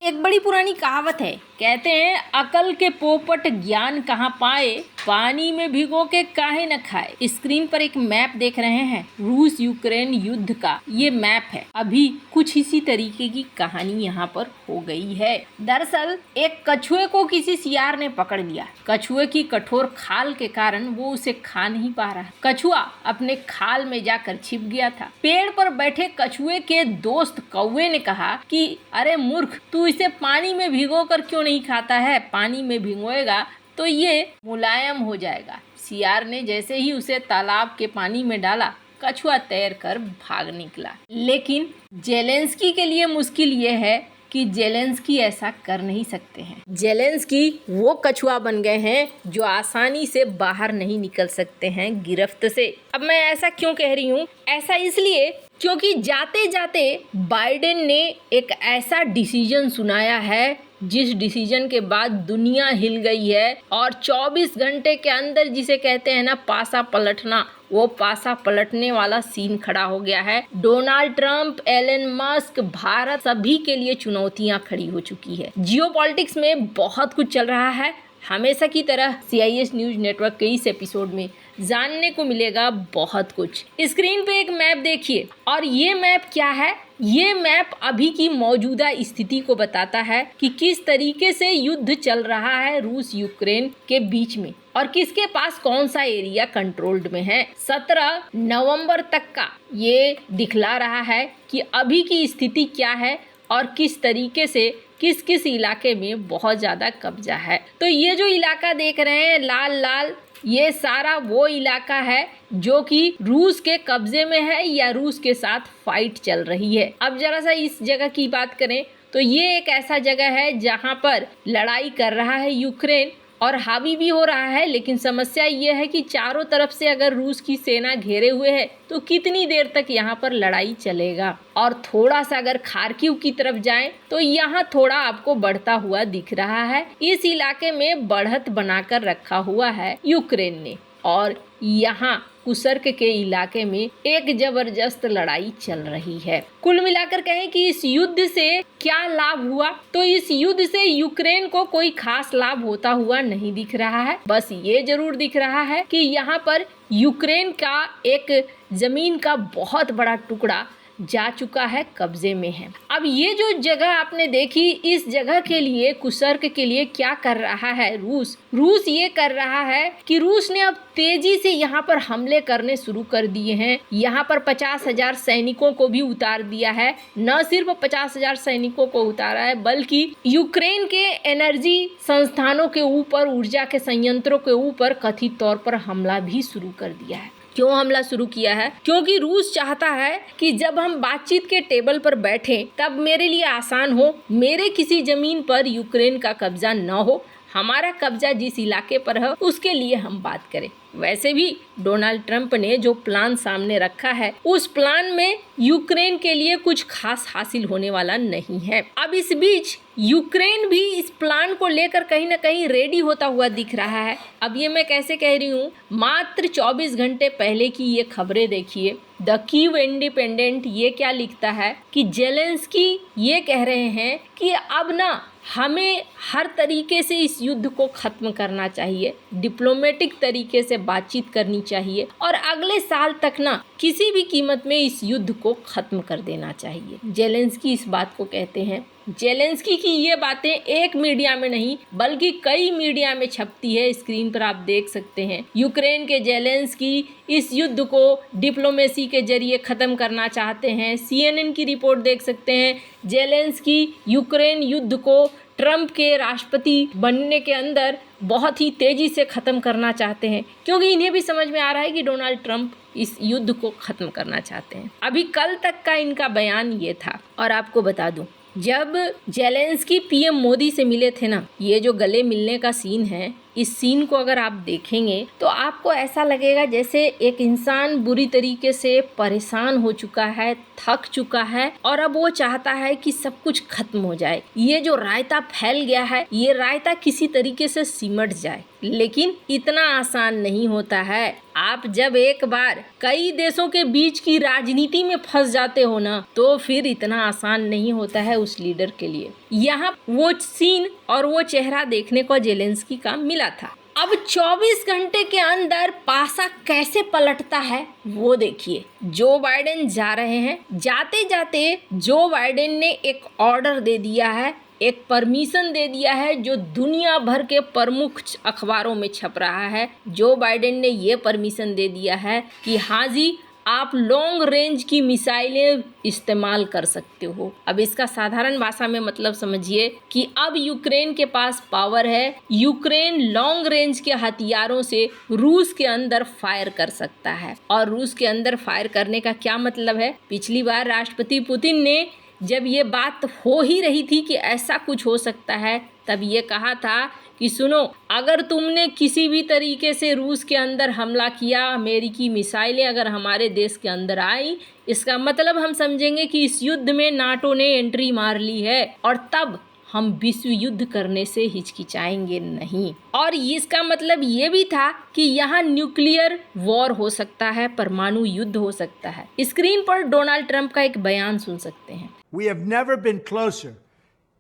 एक बड़ी पुरानी कहावत है, कहते हैं अकल के पोपट ज्ञान कहाँ पाए, पानी में भिगो के काहे न खाए। स्क्रीन पर एक मैप देख रहे हैं, रूस यूक्रेन युद्ध का ये मैप है। अभी कुछ इसी तरीके की कहानी यहाँ पर हो गई है। दरअसल एक कछुए को किसी सियार ने पकड़ लिया। कछुए की कठोर खाल के कारण वो उसे खा नहीं पा रहा। कछुआ अपने खाल में जाकर छिप गया था। पेड़ पर बैठे कछुए के दोस्त कौवे ने कहा कि अरे मूर्ख, तू इसे पानी में भिगो कर क्यों नहीं खाता है? पानी में भिगोएगा तो ये मुलायम हो जाएगा। सियार ने जैसे ही उसे तालाब के पानी में डाला, कछुआ तैर कर भाग निकला। लेकिन जेलेंस्की के लिए मुश्किल ये है कि जेलेंस्की ऐसा कर नहीं सकते हैं। जेलेंस्की वो कछुआ बन गए हैं जो आसानी से बाहर नहीं निकल सकते हैं गिरफ्त से। अब मैं ऐसा क्यों कह रही हूँ? ऐसा इसलिए क्योंकि जाते जाते बाइडेन ने एक ऐसा डिसीजन सुनाया है जिस डिसीजन के बाद दुनिया हिल गई है और 24 घंटे के अंदर, जिसे कहते हैं ना पासा पलटना, वो पासा पलटने वाला सीन खड़ा हो गया है। Donald Trump, Elon Musk, Bharat, सभी के लिए चुनौतियां खड़ी हो चुकी है। जियोपॉलिटिक्स में बहुत कुछ चल रहा है। हमेशा की तरह CIS न्यूज नेटवर्क के इस एपिसोड में जानने को मिलेगा बहुत कुछ। स्क्रीन पे एक मैप देखिए, और ये मैप क्या है? ये मैप अभी की मौजूदा स्थिति को बताता है कि किस तरीके से युद्ध चल रहा है रूस यूक्रेन के बीच में और किसके पास कौन सा एरिया कंट्रोल्ड में है। 17 नवंबर तक का ये दिखला रहा है कि अभी की स्थिति क्या है और किस तरीके से किस किस इलाके में बहुत ज़्यादा कब्जा है। तो ये जो इलाका देख रहे हैं लाल लाल, ये सारा वो इलाका है जो कि रूस के कब्जे में है या रूस के साथ फाइट चल रही है। अब जरा सा इस जगह की बात करें तो ये एक ऐसा जगह है जहां पर लड़ाई कर रहा है यूक्रेन और हावी भी हो रहा है। लेकिन समस्या ये है कि चारों तरफ से अगर रूस की सेना घेरे हुए है तो कितनी देर तक यहाँ पर लड़ाई चलेगा। और थोड़ा सा अगर खार्किव की तरफ जाएं तो यहाँ थोड़ा आपको बढ़ता हुआ दिख रहा है। इस इलाके में बढ़त बनाकर रखा हुआ है यूक्रेन ने, और यहाँ कुसर्क के इलाके में एक जबरदस्त लड़ाई चल रही है। कुल मिलाकर कहें कि इस युद्ध से क्या लाभ हुआ, तो इस युद्ध से यूक्रेन को कोई खास लाभ होता हुआ नहीं दिख रहा है। बस ये जरूर दिख रहा है कि यहाँ पर यूक्रेन का एक जमीन का बहुत बड़ा टुकड़ा जा चुका है, कब्जे में है। अब ये जो जगह आपने देखी, इस जगह के लिए, कुसर्क के लिए क्या कर रहा है रूस ये कर रहा है कि रूस ने अब तेजी से यहाँ पर हमले करने शुरू कर दिए हैं। यहाँ पर 50,000 सैनिकों को भी उतार दिया है। न सिर्फ 50,000 सैनिकों को उतारा है, बल्कि यूक्रेन के एनर्जी संस्थानों के ऊपर, ऊर्जा के संयंत्रों के ऊपर कथित तौर पर हमला भी शुरू कर दिया है। क्यों हमला शुरू किया है? क्योंकि रूस चाहता है कि जब हम बातचीत के टेबल पर बैठें तब मेरे लिए आसान हो, मेरे किसी जमीन पर यूक्रेन का कब्जा न हो, हमारा कब्जा जिस इलाके पर है उसके लिए हम बात करें। वैसे भी डोनाल्ड ट्रंप ने जो प्लान सामने रखा है, उस प्लान में यूक्रेन के लिए कुछ खास हासिल होने वाला नहीं है। अब इस बीच यूक्रेन भी इस प्लान को लेकर कहीं ना कहीं रेडी होता हुआ दिख रहा है। अब ये मैं कैसे कह रही हूँ, मात्र 24 घंटे पहले की ये खबरें देखिए। द कीव इंडिपेंडेंट ये क्या लिखता है कि जेलेंस्की ये कह रहे हैं कि अब ना हमें हर तरीके से इस युद्ध को खत्म करना चाहिए, डिप्लोमेटिक तरीके से बातचीत करनी चाहिए और अगले साल तक ना किसी भी कीमत में इस युद्ध को खत्म कर देना चाहिए। जेलेंस्की इस बात को कहते हैं। जेलेंस्की की ये बातें एक मीडिया में नहीं बल्कि कई मीडिया में छपती है। स्क्रीन पर आप देख सकते हैं। यूक्रेन के जेलेंस्की इस युद्ध को डिप्लोमेसी के जरिए खत्म करना चाहते हैं। CNN की रिपोर्ट देख सकते हैं। जेलेंस्की यूक्रेन युद्ध को ट्रंप के राष्ट्रपति बनने के अंदर बहुत ही तेजी से खत्म करना चाहते हैं, क्योंकि इन्हें भी समझ में आ रहा है कि डोनाल्ड ट्रंप इस युद्ध को खत्म करना चाहते हैं। अभी कल तक का इनका बयान ये था। और आपको बता दूं, जब जेलेंस्की PM मोदी से मिले थे ना, ये जो गले मिलने का सीन है इस सीन को अगर आप देखेंगे तो आपको ऐसा लगेगा जैसे एक इंसान बुरी तरीके से परेशान हो चुका है, थक चुका है और अब वो चाहता है कि सब कुछ खत्म हो जाए। ये जो रायता फैल गया है, ये रायता किसी तरीके से सिमट जाए, लेकिन इतना आसान नहीं होता है। आप जब एक बार कई देशों के बीच की राजनीति में फंस जाते हो ना, तो फिर इतना आसान नहीं होता है उस लीडर के लिए। यहाँ वो सीन और वो चेहरा देखने को जेलेंस्की का मिला था। अब 24 घंटे के अंदर पासा कैसे पलटता है वो देखिए। जो बाइडेन जा रहे हैं, जाते जाते जो बाइडेन ने एक ऑर्डर दे दिया है, एक परमिशन दे दिया है जो दुनिया भर के प्रमुख अखबारों में छप रहा है। जो बाइडेन ने ये परमिशन दे दिया है कि हाँ जी, आप लॉन्ग रेंज की मिसाइलें इस्तेमाल कर सकते हो। अब इसका साधारण भाषा में मतलब समझिए कि अब यूक्रेन के पास पावर है। यूक्रेन लॉन्ग रेंज के हथियारों से रूस के अंदर फायर कर सकता है। और रूस के अंदर फायर करने का क्या मतलब है? पिछली बार राष्ट्रपति पुतिन ने जब ये बात हो ही रही थी कि ऐसा कुछ हो सकता है, तब ये कहा था कि सुनो, अगर तुमने किसी भी तरीके से रूस के अंदर हमला किया, अमेरिकी मिसाइलें अगर हमारे देश के अंदर आई, इसका मतलब हम समझेंगे कि इस युद्ध में नाटो ने एंट्री मार ली है और तब हम विश्व युद्ध करने से हिचकिचाएंगे नहीं। और इसका मतलब ये भी था कि यहाँ न्यूक्लियर वॉर हो सकता है, परमाणु युद्ध हो सकता है। स्क्रीन पर डोनाल्ड ट्रंप का एक बयान सुन सकते हैं। We have never been closer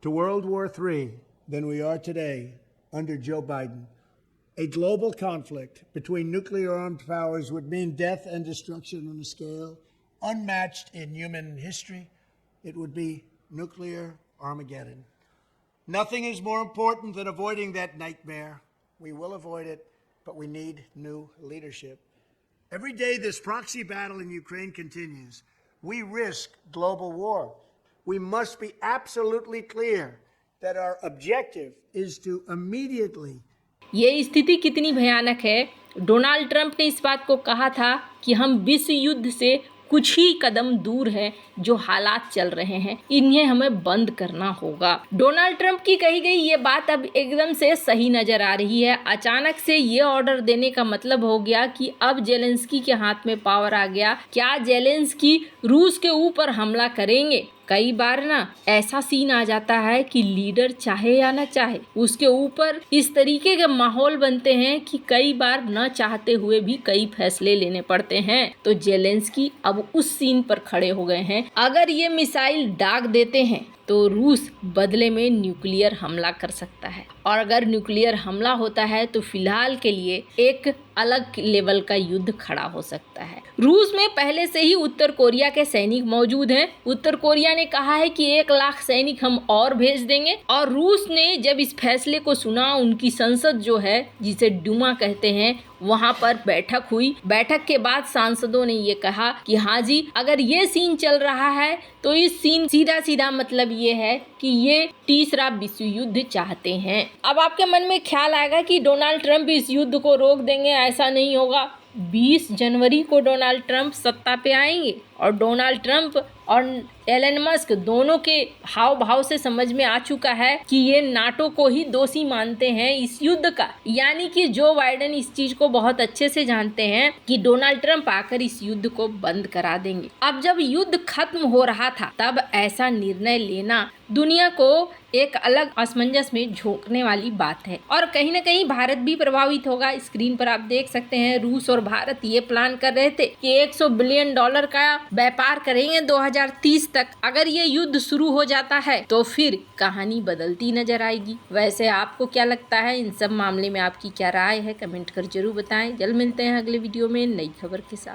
to World War III than we are today under Joe Biden. A global conflict between nuclear-armed powers would mean death and destruction on a scale unmatched in human history. It would be nuclear Armageddon. Nothing is more important than avoiding that nightmare. We will avoid it, but we need new leadership. Every day this proxy battle in Ukraine continues, we risk global war. We must be absolutely clear that our objective is to immediately. ये स्थिति कितनी भयानक है। Donald Trump ने इस बात को कहा था कि हम विश्व युद्ध से कुछ ही कदम दूर है। जो हालात चल रहे हैं इन्हें हमें बंद करना होगा। डोनाल्ड ट्रंप की कही गई ये बात अब एकदम से सही नजर आ रही है। अचानक से ये ऑर्डर देने का मतलब हो गया कि अब जेलेंस्की के हाथ में पावर आ गया। क्या जेलेंस्की रूस के ऊपर हमला करेंगे? कई बार ना ऐसा सीन आ जाता है कि लीडर चाहे या ना चाहे उसके ऊपर इस तरीके के माहौल बनते हैं कि कई बार न चाहते हुए भी कई फैसले लेने पड़ते हैं। तो जेलेंस्की अब उस सीन पर खड़े हो गए हैं। अगर ये मिसाइल दाग देते हैं तो रूस बदले में न्यूक्लियर हमला कर सकता है, और अगर न्यूक्लियर हमला होता है तो फिलहाल के लिए एक अलग लेवल का युद्ध खड़ा हो सकता है। रूस में पहले से ही उत्तर कोरिया के सैनिक मौजूद हैं। उत्तर कोरिया ने कहा है कि 1 लाख सैनिक हम और भेज देंगे। और रूस ने जब इस फैसले को सुना, उनकी संसद जो है जिसे डूमा कहते हैं, वहां पर बैठक हुई। बैठक के बाद सांसदों ने ये कहा कि हाँ जी, अगर ये सीन चल रहा है तो इस सीन सीधा सीधा मतलब ये है कि ये तीसरा विश्व युद्ध चाहते हैं। अब आपके मन में ख्याल आएगा कि डोनाल्ड ट्रंप इस युद्ध को रोक देंगे। ऐसा नहीं होगा। 20 जनवरी को डोनाल्ड ट्रंप सत्ता पे आएंगे और डोनाल्ड ट्रंप और एलन मस्क दोनों के हाव भाव से समझ में आ चुका है कि ये नाटो को ही दोषी मानते हैं इस युद्ध का। यानी कि जो बाइडेन इस चीज को बहुत अच्छे से जानते हैं कि डोनाल्ड ट्रंप आकर इस युद्ध को बंद करा देंगे। अब जब युद्ध खत्म हो रहा था तब ऐसा निर्णय लेना दुनिया को एक अलग असमंजस में झोंकने वाली बात है, और कहीं ना कहीं भारत भी प्रभावित होगा। स्क्रीन पर आप देख सकते हैं रूस और भारत ये प्लान कर रहे थे कि $100 बिलियन का व्यापार करेंगे 2030 तक। अगर ये युद्ध शुरू हो जाता है तो फिर कहानी बदलती नजर आएगी। वैसे आपको क्या लगता है? इन सब मामले में आपकी क्या राय है? कमेंट कर जरूर बताएं। जल्द मिलते हैं अगले वीडियो में नई खबर के साथ।